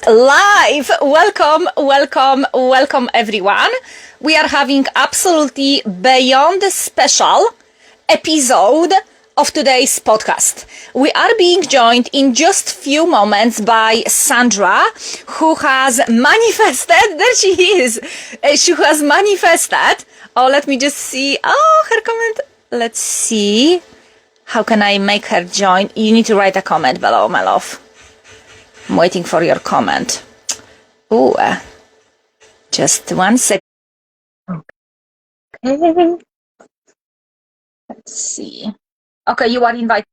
Live. Welcome everyone. We are having absolutely beyond special episode of today's podcast. We are being joined in just few moments by Sandra, who has manifested, there she is, she has manifested, let me just see, her comment, let's see, how can I make her join? You need to write a comment below, my love. I'm waiting for your comment. Oh, just one second. Okay. Let's see. Okay, you are invited,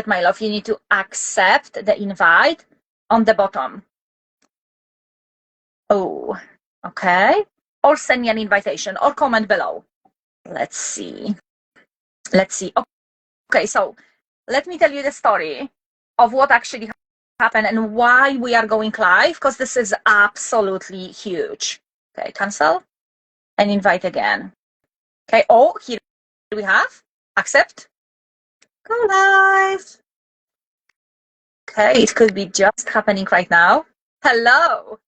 my love. You need to accept the invite on the bottom. Oh, okay. Or send me an invitation or comment below. Let's see. Okay, so let me tell you the story of what actually happened and why we are going live, because this is absolutely huge. Okay, cancel and invite again. Okay, here we have accept, go live. Okay, it could be just happening right now. Hello.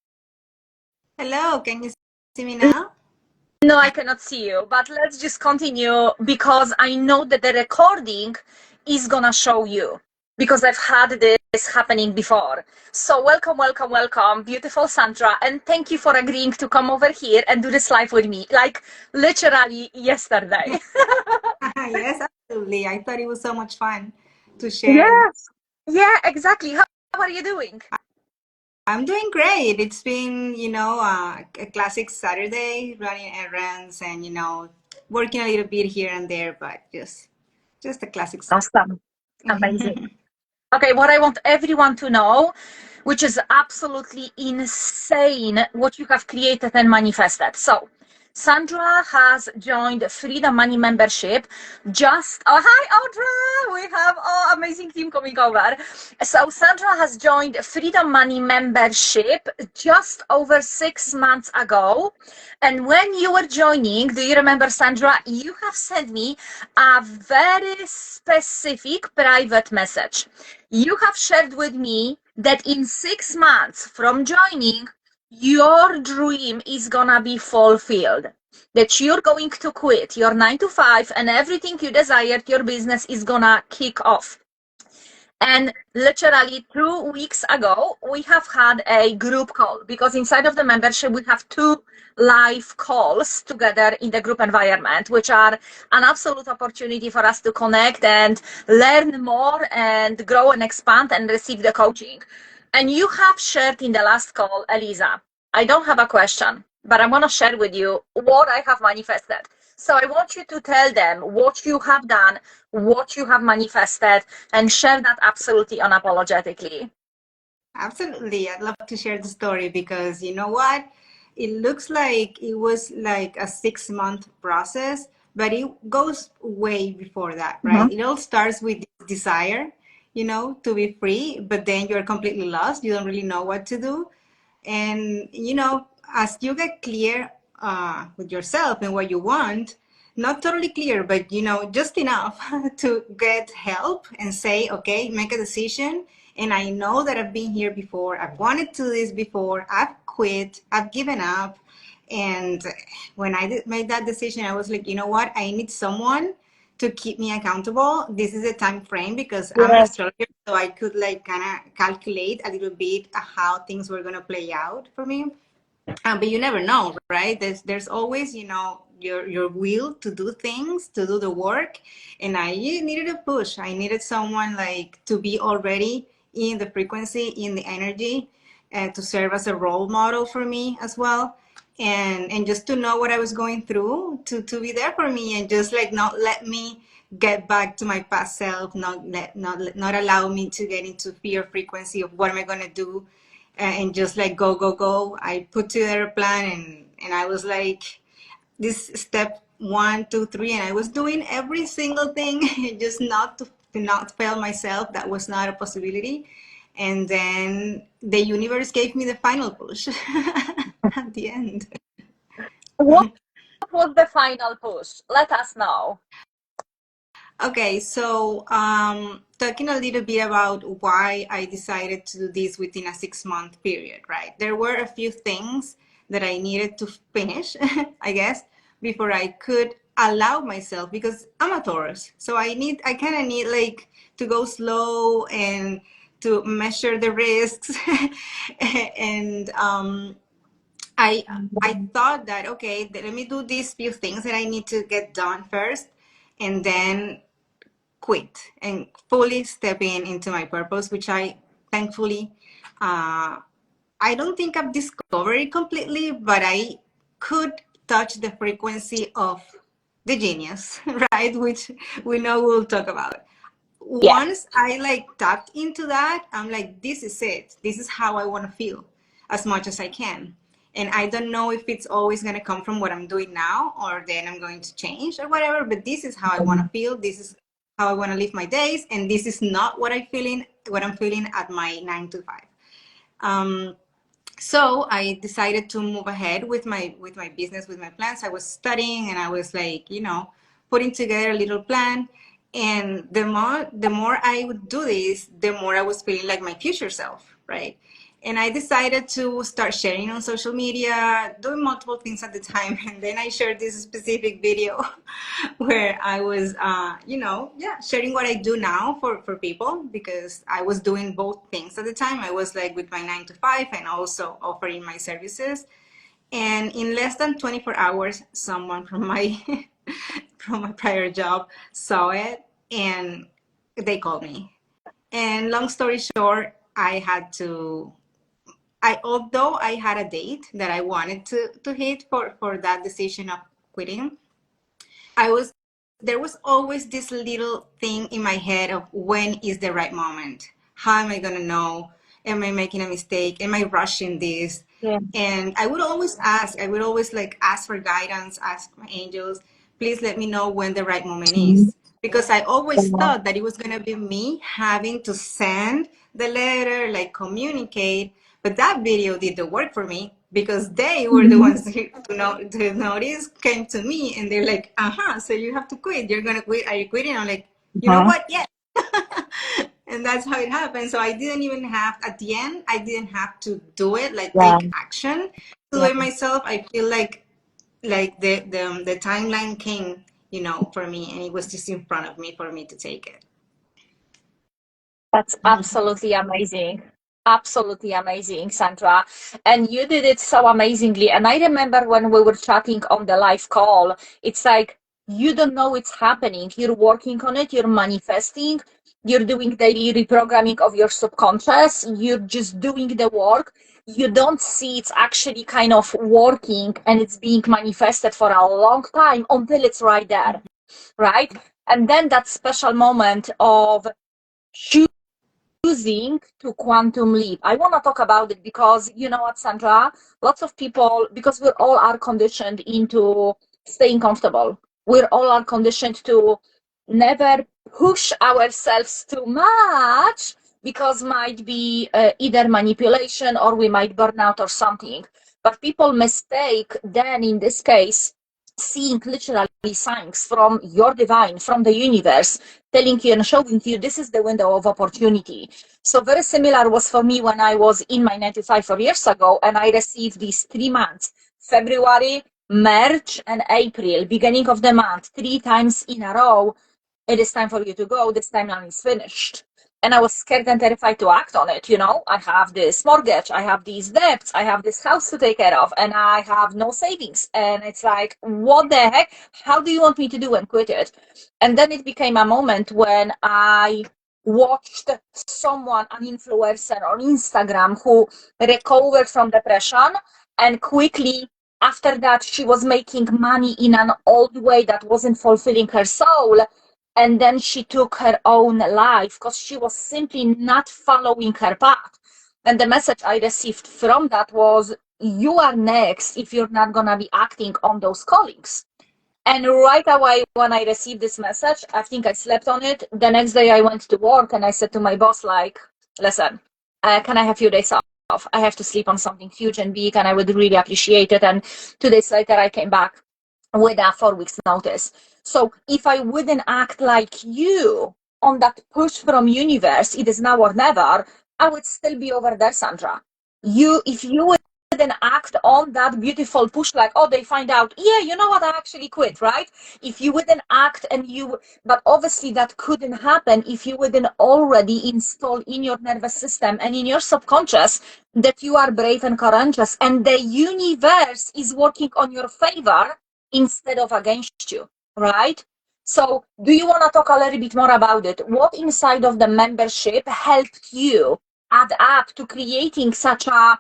Hello, can you see me now? No, I cannot see you, but let's just continue because I know that the recording is gonna show you, because I've had this happening before. So welcome, beautiful Sandra, and thank you for agreeing to come over here and do this live with me, like literally yesterday. Yes, absolutely. I thought it was so much fun to share. Yes. Yeah, exactly. How are you doing? I'm doing great. It's been, a classic Saturday, running errands and, working a little bit here and there, but just a classic Awesome. Amazing. Saturday. Okay, what I want everyone to know, which is absolutely insane what you have created and manifested. So, Sandra has joined Freedom Money membership. Hi Audra, we have amazing team coming over. So Sandra has joined Freedom Money membership just over 6 months ago. And when you were joining, do you remember, Sandra, you have sent me a very specific private message. You have shared with me that in 6 months from joining, your dream is gonna be fulfilled. That you're going to quit your 9 to 5 and everything you desired, your business is gonna kick off. And literally 2 weeks ago, we have had a group call, because inside of the membership, we have 2 live calls together in the group environment, which are an absolute opportunity for us to connect and learn more and grow and expand and receive the coaching. And you have shared in the last call, Eliza, I don't have a question, but I want to share with you what I have manifested. So I want you to tell them what you have done, what you have manifested, and share that absolutely unapologetically. Absolutely. I'd love to share the story because you know what? It looks like it was like a 6-month process, but it goes way before that, right? Mhm. It all starts with this desire, to be free, but then you're completely lost. You don't really know what to do. And, as you get clear with yourself and what you want, not totally clear, but, just enough to get help and say, okay, make a decision. And I know that I've been here before. I've wanted to do this before. I've quit. I've given up. And when I made that decision, I was like, you know what? I need someone to keep me accountable. This is a time frame because I'm an Yes. astrologer, so I could like kind of calculate a little bit how things were gonna play out for me. But you never know, right? There's always, your will to do things, to do the work, and I needed a push. I needed someone like to be already in the frequency, in the energy, and to serve as a role model for me as well. And just to know what I was going through, to be there for me and just like not let me get back to my past self, not allow me to get into fear frequency of what am I gonna do, and just like go. I put together a plan, and I was like this step 1, 2, 3, and I was doing every single thing just not fail myself. That was not a possibility. And then the universe gave me the final push at the end. What was the final push? Let us know. Okay, so talking a little bit about why I decided to do this within a 6 month period, right? There were a few things that I needed to finish, I guess, before I could allow myself, because I'm a Taurus, so I kind of need like to go slow and to measure the risks, and I I thought that okay, let me do these few things that I need to get done first, and then quit and fully step into my purpose, which I thankfully, I don't think I've discovered it completely, but I could touch the frequency of the genius, right? Which we know we'll talk about. Yeah. Once I like tapped into that, I'm like, this is it. This is how I want to feel as much as I can. And I don't know if it's always going to come from what I'm doing now or then I'm going to change or whatever, but this is how I want to feel. This is how I want to live my days. And this is not what I'm feeling at my 9 to 5. Um, so I decided to move ahead with my business, with my plans. I was studying and I was like, putting together a little plan. And the more I would do this, the more I was feeling like my future self, right? And I decided to start sharing on social media, doing multiple things at the time. And then I shared this specific video where I was, yeah, sharing what I do now for people, because I was doing both things at the time. I was like with my 9 to 5 and also offering my services. And in less than 24 hours, someone from my from my prior job saw it and they called me. And long story short, although I had a date that I wanted to hit for that decision of quitting, I was there was always this little thing in my head of when is the right moment? How am I gonna know? Am I making a mistake? Am I rushing this? Yeah. And I would always like ask for guidance, ask my angels, please let me know when the right moment is. Because I always thought that it was gonna be me having to send the letter, like communicate, but that video did the work for me because they were the ones to notice, came to me and they're like, so you have to quit. You're gonna quit. Are you quitting? I'm like, you know Uh-huh. what? Yeah. And that's how it happened. So I didn't even have, at the end, I didn't have to do it, like Yeah. take action to do Yeah. it myself. I feel like the timeline came, for me, and it was just in front of me for me to take it. That's absolutely amazing. Absolutely amazing, Sandra. And you did it so amazingly. And I remember when we were chatting on the live call, it's like you don't know it's happening. You're working on it, you're manifesting, you're doing daily reprogramming of your subconscious, you're just doing the work. You don't see it's actually kind of working and it's being manifested for a long time until it's right there, right? And then that special moment of choosing to quantum leap. I want to talk about it because you know what, Sandra? Lots of people, because we all are conditioned into staying comfortable. We all are conditioned to never push ourselves too much because might be either manipulation or we might burn out or something. But people mistake then in this case seeing literally signs from your divine, from the universe, telling you and showing you this is the window of opportunity. So very similar was for me when I was in my 95 4 years ago and I received these 3 months, February, March and April, beginning of the month, 3 times in a row. It is time for you to go. This timeline is finished. And I was scared and terrified to act on it. I have this mortgage, I have these debts, I have this house to take care of, and I have no savings. And it's like, what the heck? How do you want me to do and quit it? And then it became a moment when I watched someone, an influencer on Instagram, who recovered from depression and quickly after that she was making money in an old way that wasn't fulfilling her soul, and then she took her own life because she was simply not following her path. And the message I received from that was, you are next if you're not going to be acting on those callings. And right away, when I received this message, I think I slept on it. The next day, I went to work and I said to my boss, like, listen, can I have a few days off? I have to sleep on something huge and big, and I would really appreciate it. And 2 days later, I came back. with a 4 weeks notice. So if I wouldn't act like you on that push from universe, it is now or never, I would still be over there, Sandra. If you wouldn't act on that beautiful push, like, oh, they find out, yeah, you know what, I actually quit, right? If you wouldn't act but obviously that couldn't happen if you wouldn't already install in your nervous system and in your subconscious that you are brave and courageous and the universe is working on your favor instead of against you, right? So do you want to talk a little bit more about it? What inside of the membership helped you add up to creating such a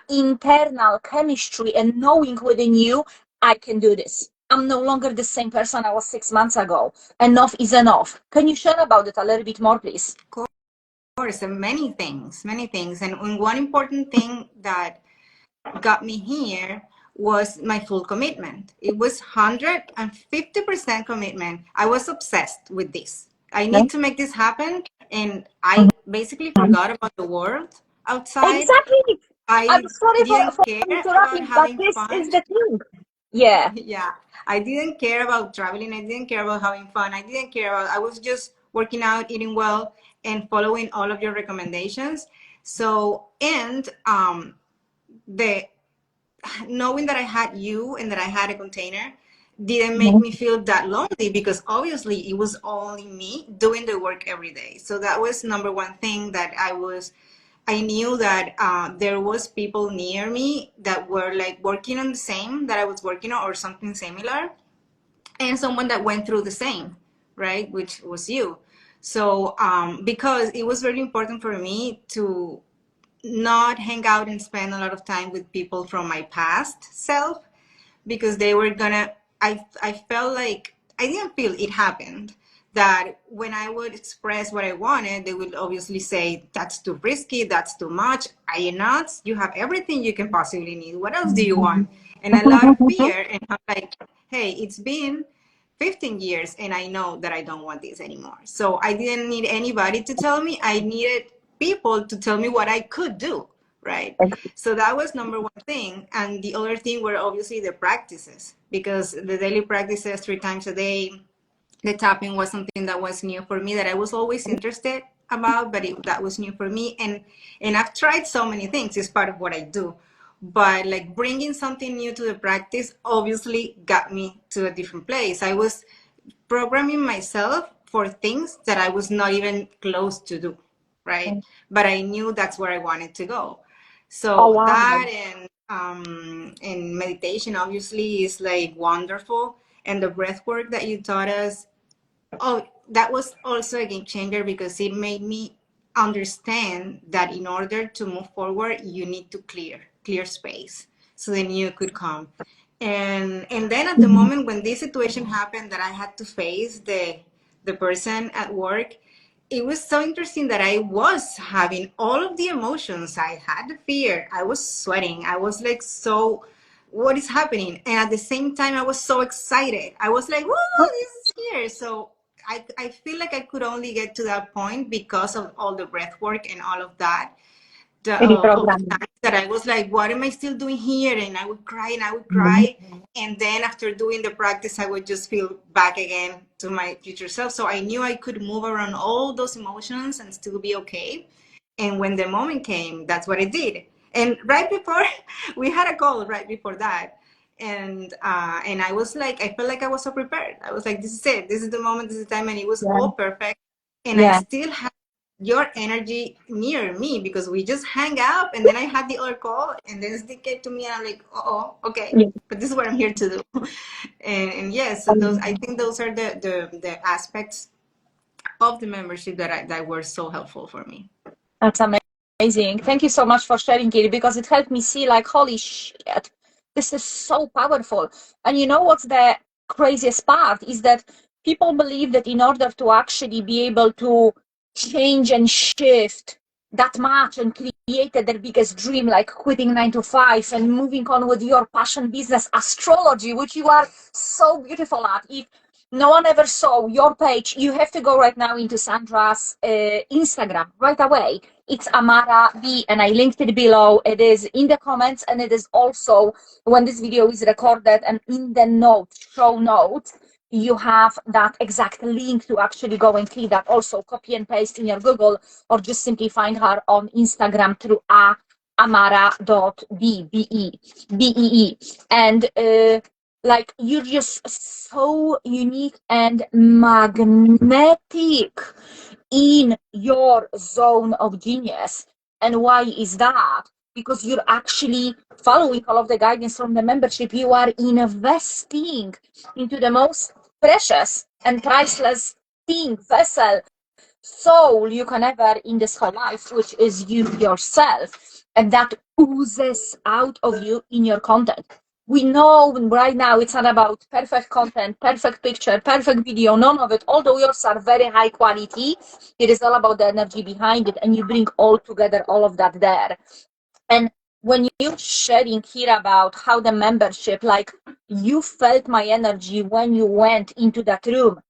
internal chemistry and knowing within you, I can do this. I'm no longer the same person I was 6 months ago. Enough is enough. Can you share about it a little bit more, please? Of course, and many things, many things. And one important thing that got me here was my full commitment. It was 150% commitment. I was obsessed with this. I need to make this happen. And I basically forgot about the world outside. Exactly. I'm I sorry didn't for care about interrupting, but having this fun. is the thing. Yeah. Yeah, I didn't care about traveling. I didn't care about having fun. I didn't care about, I was just working out, eating well, and following all of your recommendations. So, and the knowing that I had you and that I had a container didn't make me feel that lonely because obviously it was only me doing the work every day. So that was number one thing that I knew that there was people near me that were like working on the same that I was working on or something similar, and someone that went through the same, right, which was you. So because it was very important for me to not hang out and spend a lot of time with people from my past self because they were gonna I felt like I didn't feel it happened that when I would express what I wanted, they would obviously say that's too risky, that's too much, are you nuts, you have everything you can possibly need, what else do you want? And a lot of fear. And I'm like, hey, it's been 15 years and I know that I don't want this anymore. So I didn't need anybody to tell me, I needed people to tell me what I could do, right? So that was number one thing. And the other thing were obviously the practices, because the daily practices 3 times a day, the tapping was something that was new for me that I was always interested about, but that was new for me. And I've tried so many things. It's part of what I do. But like bringing something new to the practice obviously got me to a different place. I was programming myself for things that I was not even close to do, right? But I knew that's where I wanted to go. Oh, So wow. that and meditation obviously is like wonderful. And the breath work that you taught us, oh, that was also a game changer because it made me understand that in order to move forward, you need to clear space so the new could come. And then at the moment when this situation happened that I had to face the person at work, it was so interesting that I was having all of the emotions. I had the fear, I was sweating, I was like, so what is happening? And at the same time, I was so excited. I was like, whoa, this is here. So I feel like I could only get to that point because of all the breath work and all of that. All the Reprogramming. times that I was like, what am I still doing here? And I would cry and I would cry. And then after doing the practice, I would just feel back again to my future self. So I knew I could move around all those emotions and still be okay. And when the moment came, that's what I did. And right before, we had a call right before that. And I was like, I felt like I was so prepared. I was like, this is it. This is the moment. This is the time. And it was Yeah. all perfect. And I Yeah. still had your energy near me because we just hang out. And then I had the other call. And then Stick came to me. And I'm like, oh, okay. Yeah. But this is what I'm here to do. And yes, so those, I think those are the aspects of the membership that were so helpful for me. That's amazing. Thank you so much for sharing it because it helped me see like, holy shit, this is so powerful. And you know what's the craziest part is that people believe that in order to actually be able to change and shift that much and create their biggest dream, like quitting 9 to 5 and moving on with your passion business, astrology, which you are so beautiful at. No one ever saw your page. You have to go right now into Sandra's Instagram right away. It's Amara B, and I linked it below. It is in the comments, and it is also when this video is recorded, and in the notes, show notes, you have that exact link to actually go and click that. Also, copy and paste in your Google, or just simply find her on Instagram through amara.b, and like, you're just so unique and magnetic in your zone of genius. And why is that? Because you're actually following all of the guidance from the membership. You are investing into the most precious and priceless thing, vessel, soul you can ever in this whole life, which is you yourself. And that oozes out of you in your content. We know right now it's not about perfect content, perfect picture, perfect video, none of it. Although yours are very high quality, it is all about the energy behind it, and you bring all together all of that there. And when you're sharing here about how the membership, like, you felt my energy when you went into that room.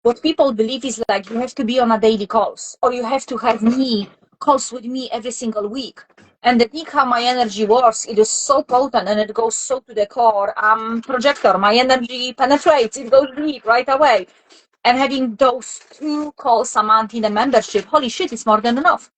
What people believe is like you have to be on a daily calls, or you have to have me calls with me every single week. And the thing how my energy works, it is so potent and it goes so to the core. Projector, my energy penetrates, it goes deep right away. And having those 2 calls a month in the membership, holy shit, it's more than enough.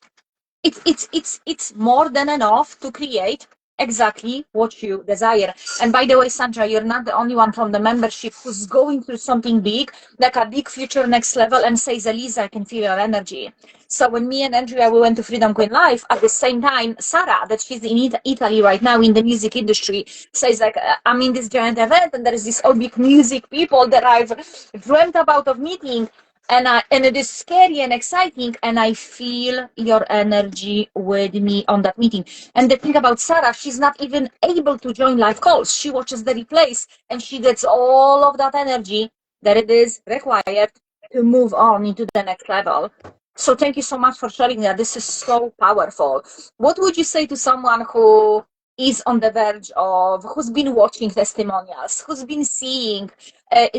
It's more than enough to create exactly what you desire. And by the way, Sandra, you're not the only one from the membership who's going through something big, like a big future next level, and says, Eliza, I can feel your energy. So when me and Andrea, we went to Freedom Queen Live, at the same time, Sarah, that she's in Italy right now in the music industry, says like, I'm in this giant event and there is this all big music people that I've dreamt about of meeting, and it is scary and exciting, and I feel your energy with me on that meeting. And the thing about Sarah, she's not even able to join live calls. She watches the replays and she gets all of that energy that it is required to move on into the next level. So thank you so much for sharing that. This is so powerful. What would you say to someone who is on the verge of, who's been watching testimonials, who's been seeing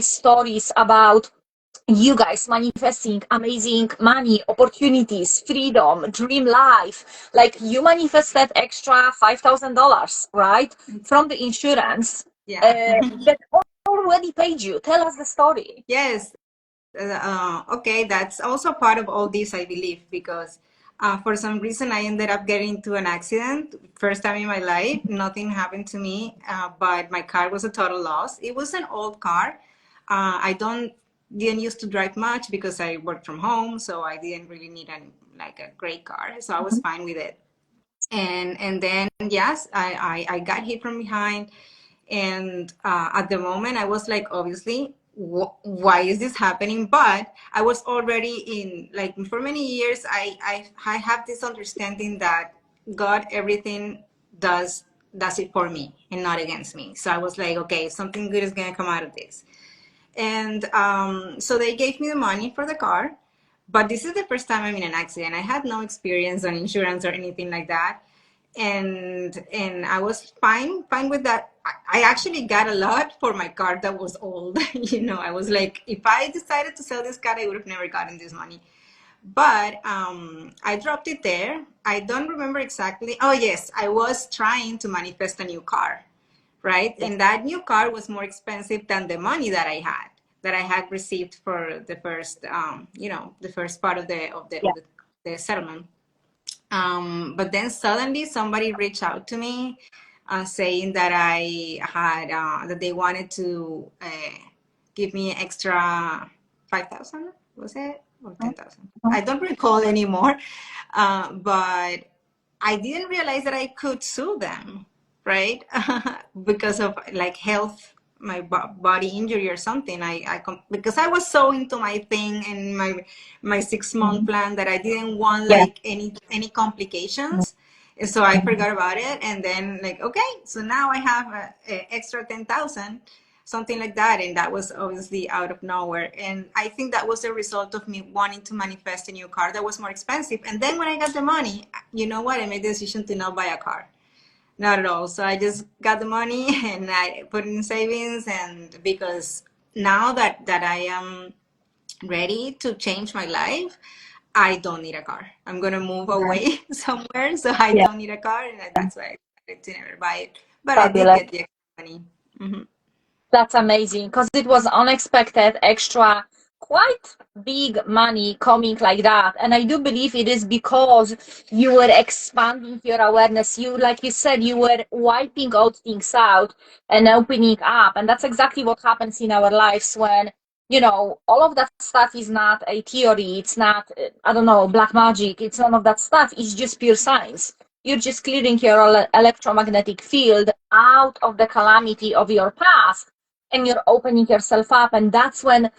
stories about you guys manifesting amazing money, opportunities, freedom, dream life? Like, you manifested extra $5,000, right, from the insurance, Yeah. that already paid you. Tell us the story. Yes. Okay, that's also part of all this, I believe, because for some reason I ended up getting into an accident. First time in my life, nothing happened to me, but my car was a total loss. It was an old car. I didn't used to drive much because I worked from home, so I didn't really need like a great car. So I was fine with it. And then yes, I got hit from behind, and at the moment I was like, obviously, why is this happening? But I was already in, like, for many years I have this understanding that God, everything does it for me and not against me. So I was like, okay, something good is gonna come out of this. And so they gave me the money for the car, but this is the first time I'm in an accident. I had no experience on insurance or anything like that, and I was fine with that. I actually got a lot for my car that was old. I was like, if I decided to sell this car, I would have never gotten this money. But I dropped it there. I don't remember exactly. Oh yes, I was trying to manifest a new car, right? Yes. And that new car was more expensive than the money that I had received for the first, the first part of Yeah. the settlement. But then suddenly somebody reached out to me, saying that I had that they wanted to give me extra 5,000. Was it, or 10,000? I don't recall anymore. But I didn't realize that I could sue them, right? Because of like health, my body injury or something. Because I was so into my thing and my 6 month plan that I didn't want Yeah. like any complications. And so I forgot about it. And then, like, okay, so now I have a extra 10,000, something like that. And that was obviously out of nowhere. And I think that was a result of me wanting to manifest a new car that was more expensive. And then when I got the money, you know what? I made the decision to not buy a car. Not at all. So I just got the money and I put it in savings. And because now that I am ready to change my life, I don't need a car. I'm gonna move away somewhere, so I Yeah, don't need a car, and that's why I decided to never buy it. But I did fabulous. get the extra money. Hmm. That's amazing because it was unexpected, extra, quite big money coming like that. And I do believe it is because you were expanding your awareness. You, like you said, you were wiping out things out and opening up. And that's exactly what happens in our lives when, all of that stuff is not a theory. It's not, I don't know, black magic. It's none of that stuff. It's just pure science. You're just clearing your electromagnetic field out of the calamity of your past, and you're opening yourself up, and that's when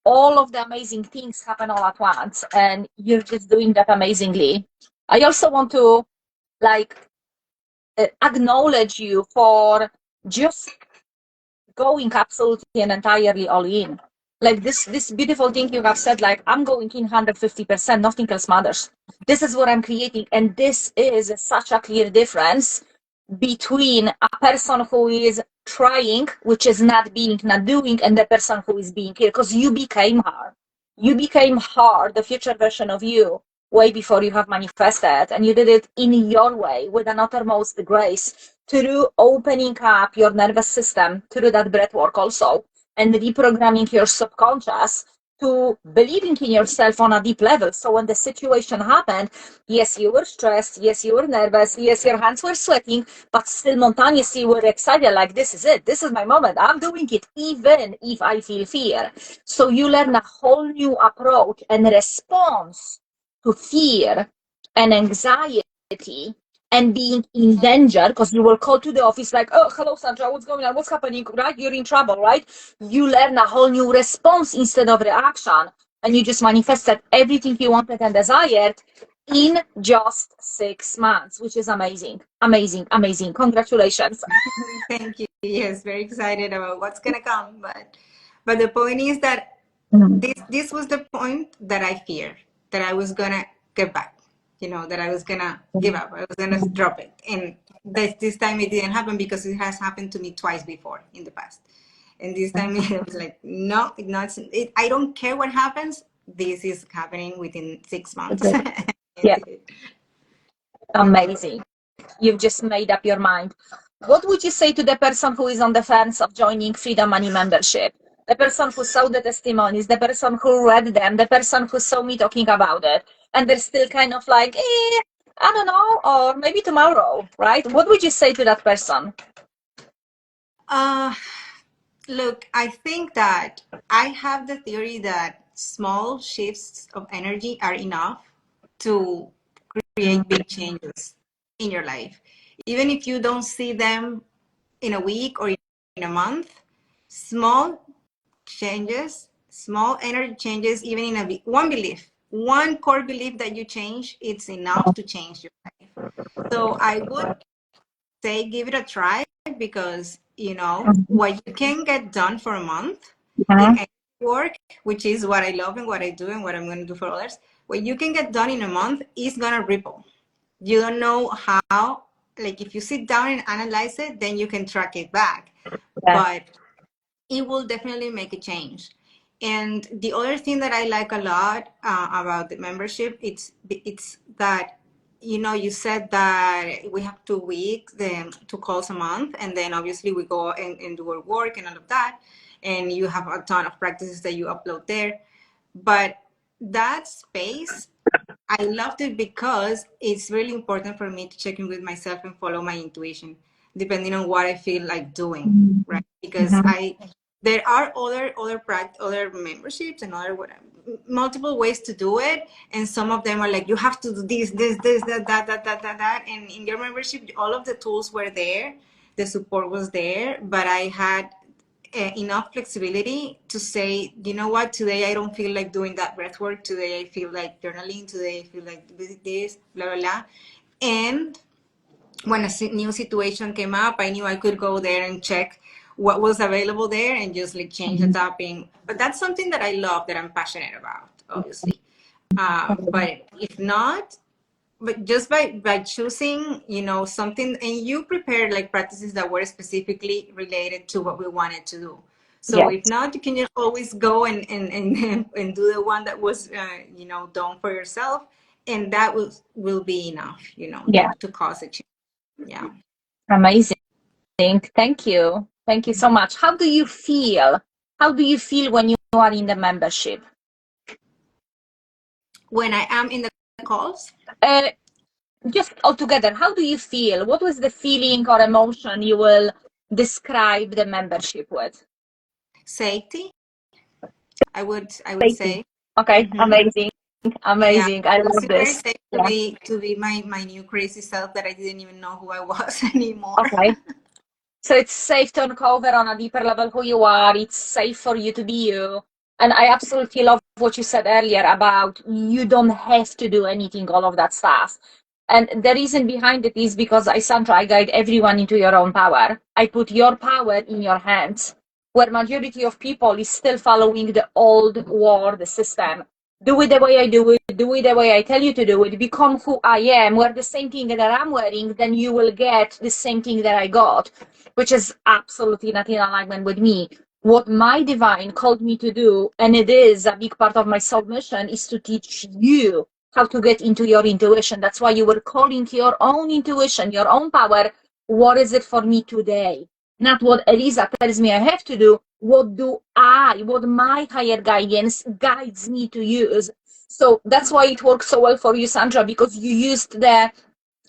all of the amazing things happen all at once, and you're just doing that amazingly. I also want to like acknowledge you for just going absolutely and entirely all in. Like this beautiful thing you have said, like, I'm going in 150%, nothing else matters. This is what I'm creating, and this is such a clear difference between a person who is trying, which is not being, not doing, and the person who is being here, because you became her. You became her, the future version of you, way before you have manifested, and you did it in your way with an uttermost grace through opening up your nervous system, through that breath work also, and reprogramming your subconscious to believing in yourself on a deep level. So when the situation happened, yes, you were stressed, yes, you were nervous, yes, your hands were sweating, but still spontaneously were excited, like, this is it, this is my moment, I'm doing it, even if I feel fear. So you learn a whole new approach and response to fear and anxiety and being in danger, because you will call to the office like, oh, hello, Sandra, what's going on? What's happening? Right? You're in trouble, right? You learn a whole new response instead of reaction. And you just manifested everything you wanted and desired in just 6 months, which is amazing. Amazing, amazing. Congratulations. Thank you. Yes, very excited about what's gonna come. But the point is that Mhm. this was the point that I feared, that I was gonna get back, that I was gonna give up, I was gonna drop it. And this time it didn't happen because it has happened to me twice before in the past. And this time it was like, no, I don't care what happens. This is happening within 6 months. Yeah, amazing. You've just made up your mind. What would you say to the person who is on the fence of joining Freedom Money membership? The person who saw the testimonies, the person who read them, the person who saw me talking about it, and they're still kind of like, I don't know, or maybe tomorrow, right? What would you say to that person? uh, Look, I think that I have the theory that small shifts of energy are enough to create big changes in your life. Even if you don't see them in a week or in a month, small changes, small energy changes, even in one belief, one core belief that you change, it's enough to change your life. So I would say give it a try, because what you can get done for a month in Mhm. any work, which is what I love and what I do and what I'm going to do for others, what you can get done in a month is going to ripple. You don't know how, like, if you sit down and analyze it, then you can track it back, Yeah. but it will definitely make a change. And the other thing that I like a lot about the membership, it's that, you said that we have 2 weeks, then 2 calls a month, and then obviously we go and do our work and all of that, and you have a ton of practices that you upload there. But that space, I loved it because it's really important for me to check in with myself and follow my intuition, depending on what I feel like doing, right? Because Mhm. there are other memberships and other multiple ways to do it, and some of them are like, you have to do this, that, and in your membership, all of the tools were there, the support was there, but I had enough flexibility to say, you know what, today I don't feel like doing that breath work. Today I feel like journaling. Today I feel like this, blah, blah, blah. And when a new situation came up, I knew I could go there and check what was available there and just like change the topping. But that's something that I love, that I'm passionate about, obviously. But if not, but just by choosing, something, and you prepared like practices that were specifically related to what we wanted to do. So if not, you can just always go and do the one that was, done for yourself. And that will be enough, to cause a change. Yeah. Amazing. Thank you. Thank you so much. How do you feel? How do you feel when you are in the membership? When I am in the calls? Just altogether, how do you feel? What was the feeling or emotion you will describe the membership with? Safety, I would Safety. say. Okay, Mm-hmm. amazing. I It's love very this. safe to be my new crazy self that I didn't even know who I was anymore. Okay. So it's safe to uncover on a deeper level who you are. It's safe for you to be you. And I absolutely love what you said earlier about you don't have to do anything, all of that stuff. And the reason behind it is because Sandra, I guide everyone into your own power. I put your power in your hands, where majority of people is still following the old world system. Do it the way I do it, do it the way I tell you to do it, become who I am, wear the same thing that I'm wearing, then you will get the same thing that I got, which is absolutely not in alignment with me. What my divine called me to do, and it is a big part of my soul mission, is to teach you how to get into your intuition. That's why you were calling your own intuition, your own power. What is it for me today? Not what Eliza tells me I have to do. What my higher guidance guides me to use? So that's why it works so well for you, Sandra, because you used the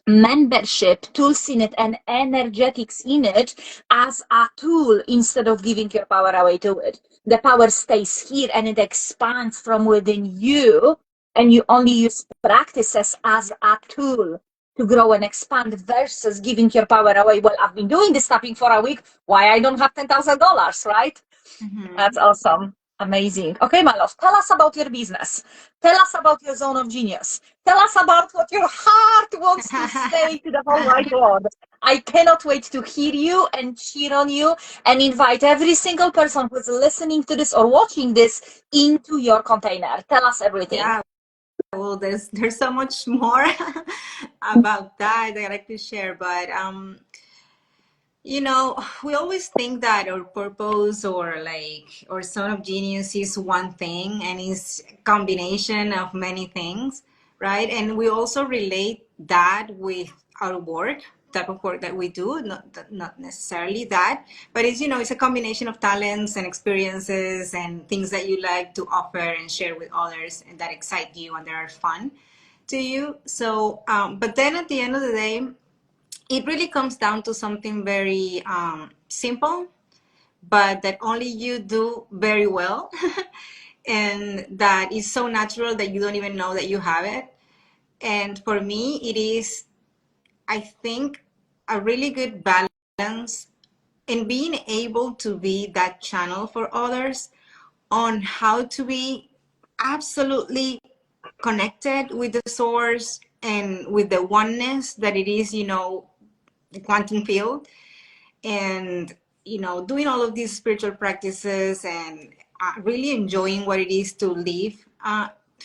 membership, tools in it, and energetics in it as a tool instead of giving your power away to it. The power stays here and it expands from within you, and you only use practices as a tool to grow and expand versus giving your power away. Well, I've been doing this tapping for a week. Why I don't have $10,000, right? Mm-hmm. That's awesome. Amazing. Okay, my love, tell us about your business. Tell us about your zone of genius. Tell us about what your heart wants to say to the whole wide world. I cannot wait to hear you and cheer on you and invite every single person who's listening to this or watching this into your container. Tell us everything. Yeah. Well, there's so much more about that I like to share, but we always think that our purpose or zone of genius is one thing and is a combination of many things, right? And we also relate that with our work, type of work that we do, not necessarily that, but it's a combination of talents and experiences and things that you like to offer and share with others and that excite you and that are fun to you. So, but then at the end of the day, it really comes down to something very simple, but that only you do very well, and that is so natural that you don't even know that you have it. And for me, it is, I think, a really good balance in being able to be that channel for others on how to be absolutely connected with the source and with the oneness that it is, the quantum field, and doing all of these spiritual practices and really enjoying what it is to live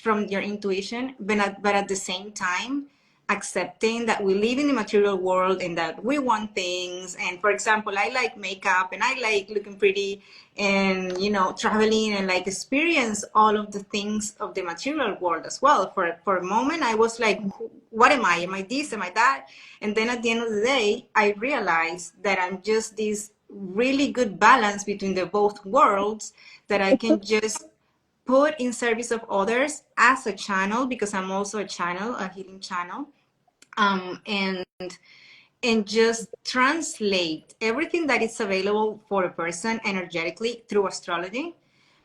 from your intuition, but at the same time accepting that we live in the material world and that we want things. And for example, I like makeup and I like looking pretty and traveling and like experience all of the things of the material world as well. For a moment I was like, what am I? Am I this? Am I that? And then at the end of the day, I realized that I'm just this really good balance between the both worlds that I can just put in service of others as a channel, because I'm also a channel, a healing channel, and just translate everything that is available for a person energetically through astrology.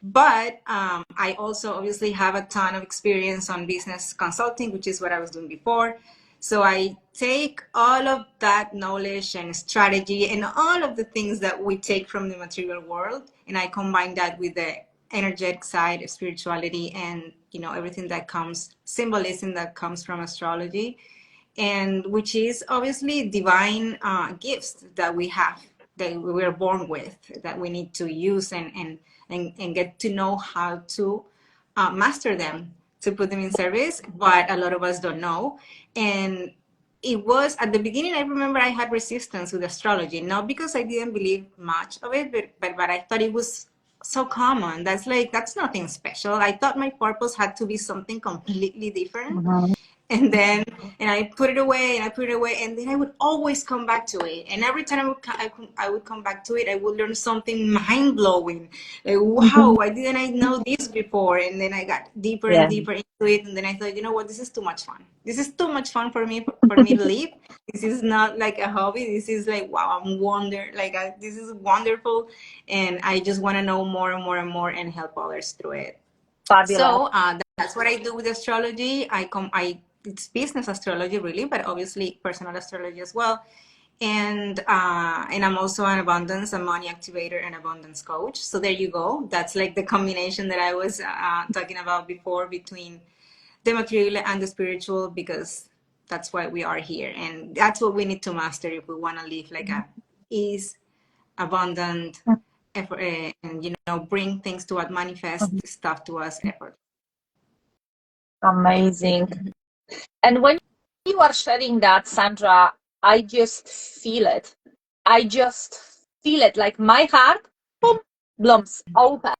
But I also obviously have a ton of experience on business consulting, which is what I was doing before. So I take all of that knowledge and strategy and all of the things that we take from the material world, and I combine that with the energetic side of spirituality and everything that comes, symbolism that comes from astrology, and which is obviously divine gifts that we have, that we are born with, that we need to use and get to know how to master them, to put them in service. But a lot of us don't know. And it was at the beginning, I remember I had resistance with astrology, not because I didn't believe much of it, but I thought it was so common. That's nothing special. I thought my purpose had to be something completely different. Mhm. And then and I put it away and I put it away, and then I would always come back to it. And every time I would come back to it, I would learn something mind blowing. Like, wow, Mhm. why didn't I know this before? And then I got deeper and Yeah. deeper into it, and then I thought, you know what, this is too much fun. This is too much fun for me to live. This is not like a hobby. This is like, wow, this is wonderful, and I just want to know more and more and more and help others through it. Fabulous. So that's what I do with astrology. I it's business astrology really, but obviously personal astrology as well. And I'm also an abundance, a money activator, and abundance coach. So there you go. That's like the combination that I was talking about before between the material and the spiritual, because that's why we are here, and that's what we need to master if we want to live like a ease, abundant, effort, and bring things to us, manifest Mhm. stuff to us, effort. Amazing. And when you are sharing that, Sandra, I just feel it. I just feel it like my heart, boom, blooms open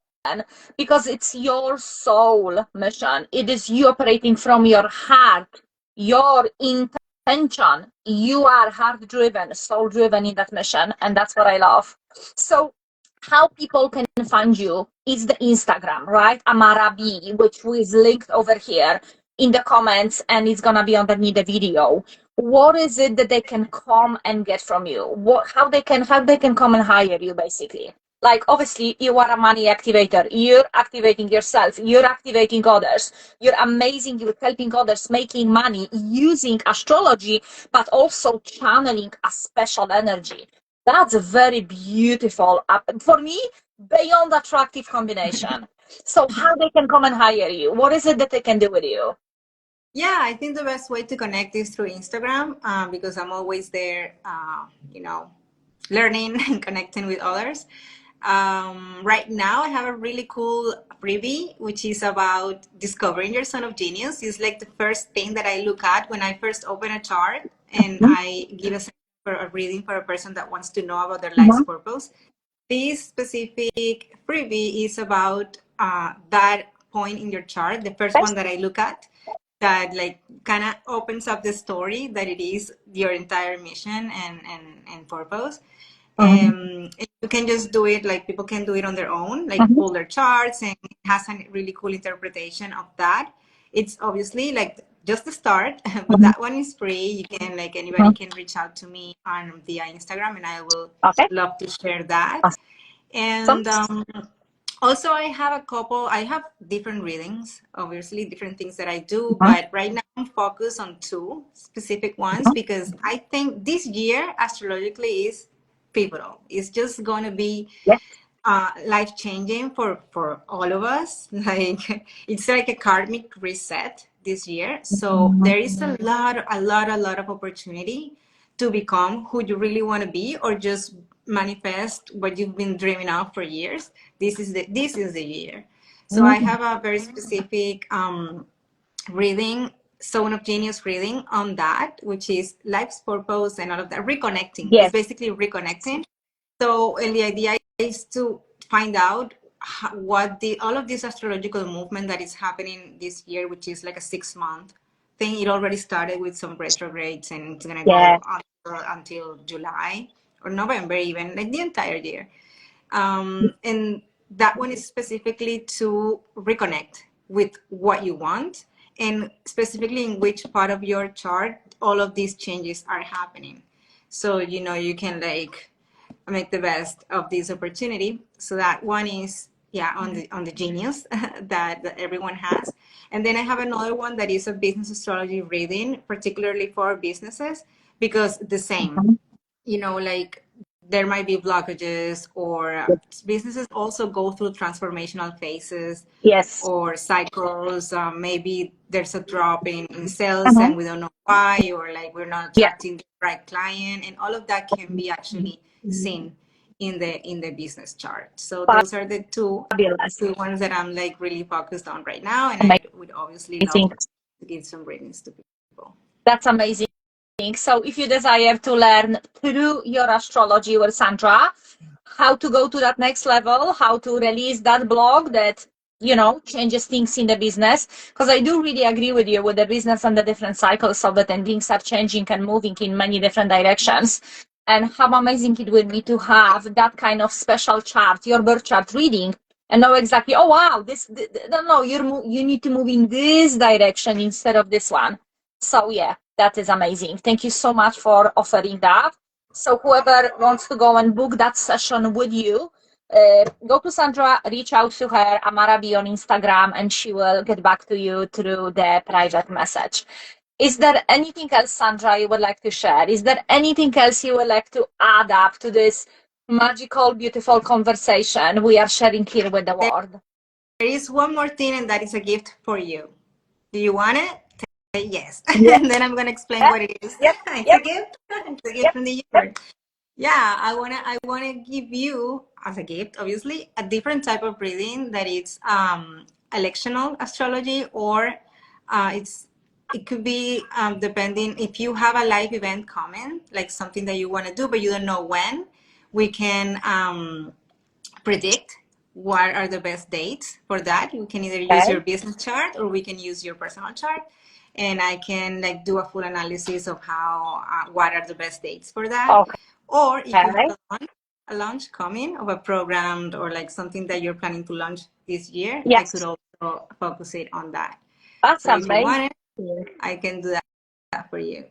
because it's your soul mission. It is you operating from your heart, your intention. You are heart driven, soul driven in that mission. And that's what I love. So, how people can find you is the Instagram, right? Amara B, which is linked over here in the comments, and it's gonna be underneath the video. What is it that they can come and get from you? How they can come and hire you, basically? Like, obviously you are a money activator, you're activating yourself, you're activating others, you're amazing, you're helping others making money using astrology, but also channeling a special energy. That's a very beautiful, for me, beyond attractive combination. So how they can come and hire you? What is it that they can do with you? Yeah, I think the best way to connect is through Instagram, because I'm always there, learning and connecting with others. Right now, I have a really cool freebie, which is about discovering your zone of genius. It's like the first thing that I look at when I first open a chart and I give for a reading for a person that wants to know about their life's Mhm. purpose. This specific freebie is about that point in your chart, the first one Yes. that I look at, that like kind of opens up the story that it is your entire mission and purpose. Mhm. And you can just do it, like people can do it on their own, like Mhm. pull their charts, and it has a really cool interpretation of that. It's obviously like just the start, but Mhm. that one is free. You can, like, anybody Mhm. can reach out to me on via Instagram, and I will Okay. love to share that. Awesome. And also, I have different readings, obviously, different things that I do, Mhm. but right now I'm focused on two specific ones because I think this year astrologically is pivotal. It's just going to be Yes. life changing for all of us. Like, it's like a karmic reset this year. So Mhm. there is a lot of opportunity to become who you really want to be, or just manifest what you've been dreaming of for years. This is the year. So I Mhm. have a very specific reading, zone of genius reading on that, which is life's purpose and all of that. Reconnecting. It's Yes. basically reconnecting. So, and the idea is to find out what the all of this astrological movement that is happening this year, which is like a 6 month thing. It already started with some retrogrades, and it's gonna Yeah. go until July or November, even like the entire year. And that one is specifically to reconnect with what you want, and specifically in which part of your chart all of these changes are happening. So you can like make the best of this opportunity. So that one is, yeah, on the genius that everyone has. And then I have another one that is a business astrology reading, particularly for businesses, because the same, Mhm. like there might be blockages, or businesses also go through transformational phases Yes. or cycles. Maybe there's a drop in sales Mhm. and we don't know why, or like we're not Yeah. attracting the right client, and all of that can be actually seen in the business chart. So those are the Fabulous. two ones that I'm like really focused on right now, and I would obviously love Amazing. to give some readings to people. That's amazing. So if you desire to learn through your astrology with Sandra, how to go to that next level, how to release that block that, changes things in the business. Because I do really agree with you with the business and the different cycles of it, and things are changing and moving in many different directions. And how amazing it would be to have that kind of special chart, your birth chart reading, and know exactly, oh wow, no, you need to move in this direction instead of this one. So yeah, that is amazing. Thank you so much for offering that. So whoever wants to go and book that session with you, go to Sandra, reach out to her, Amarabi on Instagram, and she will get back to you through the private message. Is there anything else, Sandra, you would like to share? Is there anything else you would like to add up to this magical, beautiful conversation we are sharing here with the world? There is one more thing, and that is a gift for you. Do you want it? Say yes. Yeah. And then I'm going to explain what it is. Yep. It's Yep. a gift. It's a gift Yep. from the Yep. universe. Yeah, I wanna give you as a gift, obviously, a different type of reading that it's electional astrology, or it could be depending if you have a live event coming, like something that you want to do but you don't know when. We can predict what are the best dates for that. You can either use Okay. your business chart or we can use your personal chart, and I can like do a full analysis of how what are the best dates for that. Or if you have a launch coming of a program or like something that you're planning to launch this year, I could Yes. also focus it on that. That's So if you amazing. want it, I can do that for you.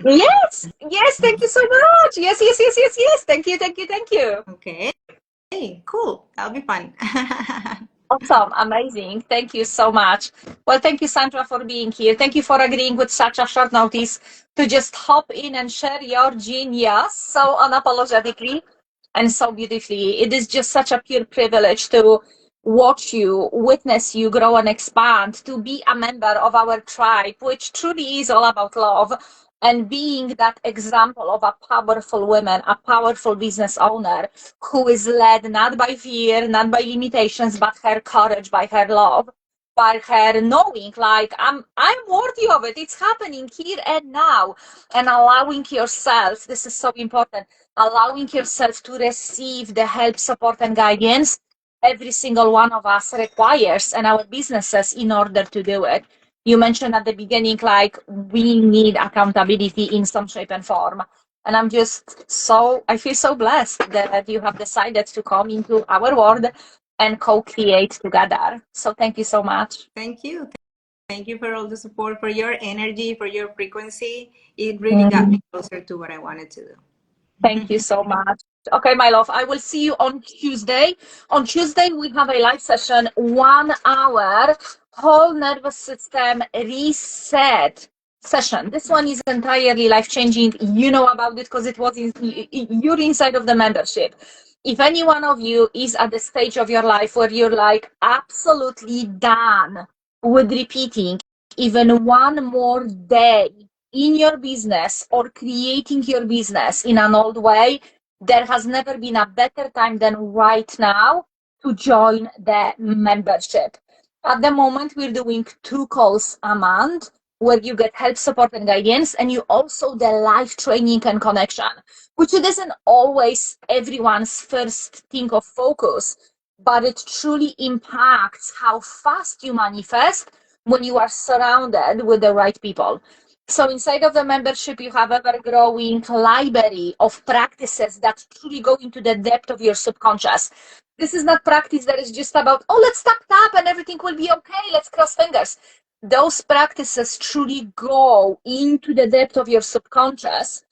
Yes. Yes. Thank you so much. Yes. Yes. Yes. Yes. Yes. Thank you. Thank you. Thank you. Okay. Hey, cool. That'll be fun. Awesome. Amazing. Thank you so much. Well, thank you, Sandra, for being here. Thank you for agreeing with such a short notice to just hop in and share your genius so unapologetically and so beautifully. It is just such a pure privilege to watch you, witness you grow and expand, to be a member of our tribe, which truly is all about love, and being that example of a powerful woman, a powerful business owner who is led not by fear, not by limitations, but her courage, by her love, by her knowing like I'm worthy of it. It's happening here and now. And allowing yourself, this is so important, allowing yourself to receive the help, support, and guidance every single one of us requires, and our businesses, in order to do it. You mentioned at the beginning, like, we need accountability in some shape and form. And I feel so blessed that you have decided to come into our world and co-create together. So thank you so much. Thank you. Thank you for all the support, for your energy, for your frequency. It really got me closer to what I wanted to do. Thank you so much. Okay, my love, I will see you on Tuesday. On Tuesday, we have a live session, 1 hour, whole nervous system reset session. This one is entirely life-changing. You know about it because it was you're inside of the membership. If any one of you is at the stage of your life where you're like absolutely done with repeating even one more day in your business or creating your business in an old way, there has never been a better time than right now to join the membership. At the moment, we're doing 2 calls a month where you get help, support, and guidance, and you also the live training and connection, which it isn't always everyone's first thing of focus, but it truly impacts how fast you manifest when you are surrounded with the right people. So inside of the membership, you have ever-growing library of practices that truly go into the depth of your subconscious. This is not practice that is just about, oh, let's tap and everything will be okay, let's cross fingers. Those practices truly go into the depth of your subconscious.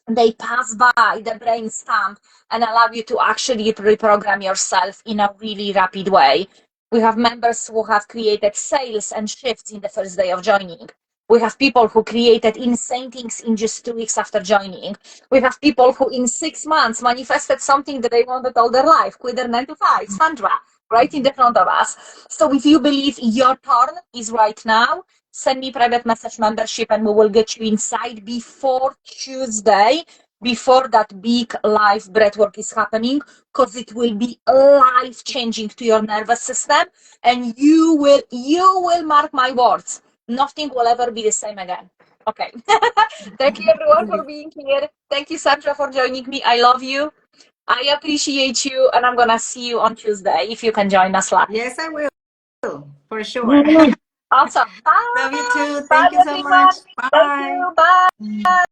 They pass by the brain stamp and allow you to actually reprogram yourself in a really rapid way. We have members who have created sales and shifts in the first day of joining. We have people who created insane things in just 2 weeks after joining. We have people who in 6 months manifested something that they wanted all their life, quit their 9 to 5, Sandra, right in the front of us. So if you believe your turn is right now, send me private message membership and we will get you inside before Tuesday, before that big live breathwork is happening, because it will be life changing to your nervous system, and you will mark my words. Nothing will ever be the same again. Okay. Thank you everyone for being here. Thank you, Sandra, for joining me. I love you. I appreciate you, and I'm gonna see you on Tuesday if you can join us live. Yes, I will, for sure. Mhm. Awesome. Bye. Love you too. Bye, Thank you so everyone. much. Thank Bye. you. Bye.